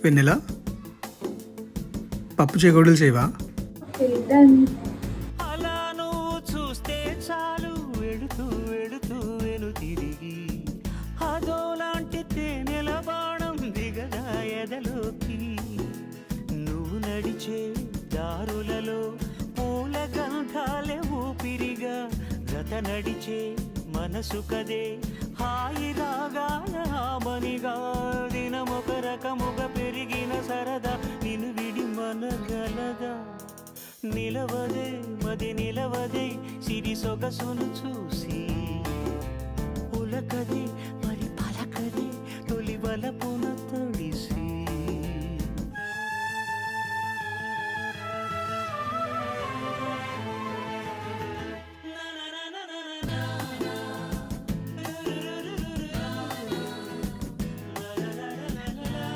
వెన్నెల పప్పు చేగోడలు చేయవా? అలా నువ్వు చూస్తే చాలు వెళుతూ వెళుతూ వెను తిరిగి అదోలాంటి తేనెల బాణం దిగదా ఎదలోకి. నువ్వు నడిచే దారులలో పూల గంధాలే ఊపిరిగా గత నడిచే మనసు కదే హాయి రాగాల హామనిగా. దినమొక రకముగా పెరిగిన సరదా నిన్ను విడి మనగలదా. నిలవదే మది నిలవదే సిరి సొగసును చూసి ఉలకదే మరి పలకదే తొలి వలపున తడు